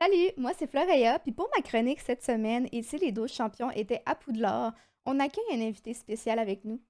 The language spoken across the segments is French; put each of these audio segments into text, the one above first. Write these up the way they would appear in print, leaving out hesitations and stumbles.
Salut, moi c'est Floreya, puis pour ma chronique cette semaine, et si les 12 champions étaient à Poudlard, on accueille un invité spécial avec nous.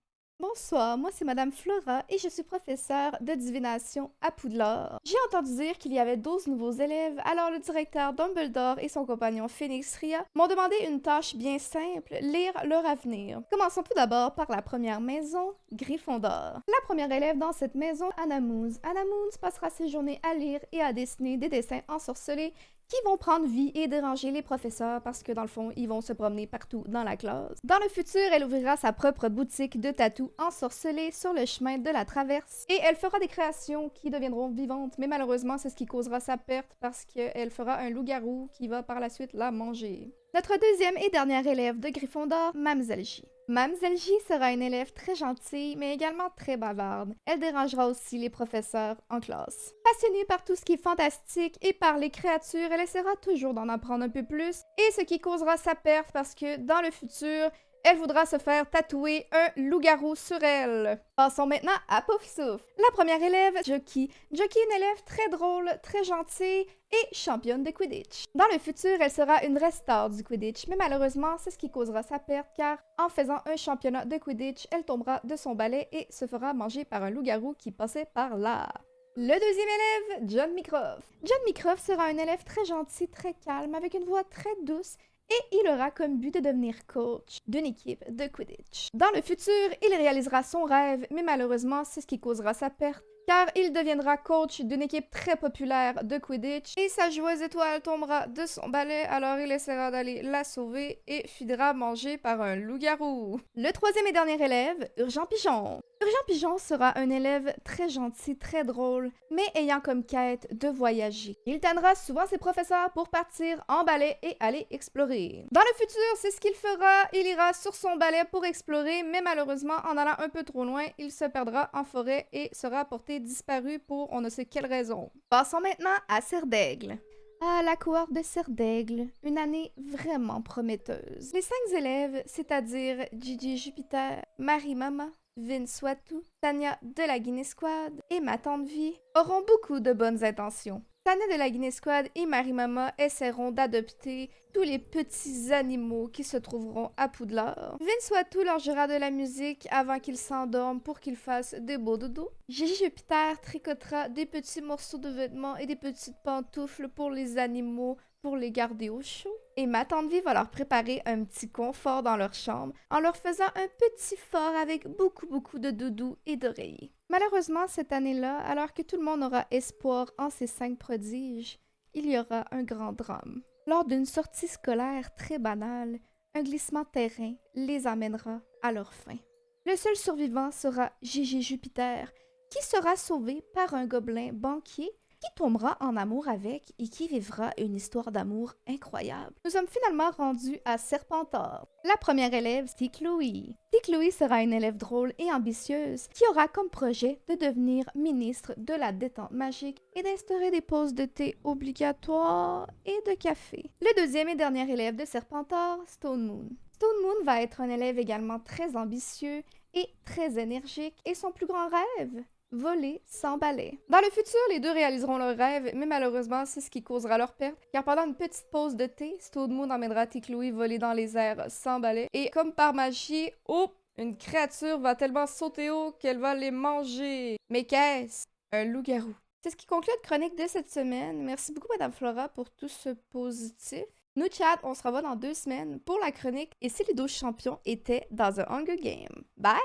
Bonsoir, moi c'est Madame Flora et je suis professeure de divination à Poudlard. J'ai entendu dire qu'il y avait 12 nouveaux élèves, alors le directeur Dumbledore et son compagnon Phoenix Ria m'ont demandé une tâche bien simple, lire leur avenir. Commençons tout d'abord par la première maison, Gryffondor. La première élève dans cette maison, Anna Moons. Anna Moons passera ses journées à lire et à dessiner des dessins ensorcelés qui vont prendre vie et déranger les professeurs parce que dans le fond, ils vont se promener partout dans la classe. Dans le futur, elle ouvrira sa propre boutique de tatou ensorcelés sur le chemin de la traverse et elle fera des créations qui deviendront vivantes, mais malheureusement, c'est ce qui causera sa perte parce qu'elle fera un loup-garou qui va par la suite la manger. Notre deuxième et dernière élève de Gryffondor, Mamzelle J. Mamzelle J sera une élève très gentille, mais également très bavarde. Elle dérangera aussi les professeurs en classe. Passionnée par tout ce qui est fantastique et par les créatures, elle essaiera toujours d'en apprendre un peu plus, et ce qui causera sa perte parce que dans le futur, elle voudra se faire tatouer un loup-garou sur elle. Passons maintenant à Poufsouffle. La première élève, Jockey. Jockey est une élève très drôle, très gentille et championne de Quidditch. Dans le futur, elle sera une vraie star du Quidditch, mais malheureusement, c'est ce qui causera sa perte car en faisant un championnat de Quidditch, elle tombera de son balai et se fera manger par un loup-garou qui passait par là. Le deuxième élève, John Mycroft. John Mycroft sera un élève très gentil, très calme, avec une voix très douce et il aura comme but de devenir coach d'une équipe de Quidditch. Dans le futur, il réalisera son rêve, mais malheureusement, c'est ce qui causera sa perte, car il deviendra coach d'une équipe très populaire de Quidditch et sa joueuse étoile tombera de son balai, alors il essaiera d'aller la sauver et finira mangé par un loup-garou. Le troisième et dernier élève, Urgent Pigeon. Urgent Pigeon sera un élève très gentil, très drôle, mais ayant comme quête de voyager. Il tannera souvent ses professeurs pour partir en balai et aller explorer. Dans le futur, c'est ce qu'il fera. Il ira sur son balai pour explorer, mais malheureusement, en allant un peu trop loin, il se perdra en forêt et sera porté disparu pour on ne sait quelle raison. Passons maintenant à Cerdaigle. Ah, la cohorte de Cerdaigle, une année vraiment prometteuse. Les 5 élèves, c'est-à-dire Gigi Jupiter, Marie Mama, Vince Watou, Tania de la Guinée Squad et ma tante Vie auront beaucoup de bonnes intentions. Tania de la Guinée Squad et Marie Mama essaieront d'adopter tous les petits animaux qui se trouveront à Poudlard. Vince Watou leur jouera de la musique avant qu'ils s'endorment pour qu'ils fassent des beaux dodos. Gigi Jupiter tricotera des petits morceaux de vêtements et des petites pantoufles pour les animaux pour les garder au chaud. Et ma tante Vie va leur préparer un petit confort dans leur chambre en leur faisant un petit fort avec beaucoup de doudous et d'oreillers. Malheureusement, cette année-là, alors que tout le monde aura espoir en ces 5 prodiges, il y aura un grand drame. Lors d'une sortie scolaire très banale, un glissement de terrain les amènera à leur fin. Le seul survivant sera Gigi Jupiter, qui sera sauvé par un gobelin banquier qui tombera en amour avec et qui vivra une histoire d'amour incroyable. Nous sommes finalement rendus à Serpentard. La première élève, c'est Chloé. Chloé sera une élève drôle et ambitieuse qui aura comme projet de devenir ministre de la détente magique et d'instaurer des pauses de thé obligatoires et de café. Le deuxième et dernier élève de Serpentard, Stone Moon. Stone Moon va être un élève également très ambitieux et très énergique et son plus grand rêve, voler sans balai. Dans le futur, les deux réaliseront leur rêve, mais malheureusement, c'est ce qui causera leur perte, car pendant une petite pause de thé, Stone Moon emmènera Chloé voler dans les airs sans balai, et comme par magie, une créature va tellement sauter haut qu'elle va les manger. Mais qu'est-ce? Un loup-garou. C'est ce qui conclut notre chronique de cette semaine. Merci beaucoup, Madame Flora, pour tout ce positif. Nous, chat, on se revoit dans 2 semaines pour la chronique et si les 12 champions étaient dans un Hunger Game. Bye!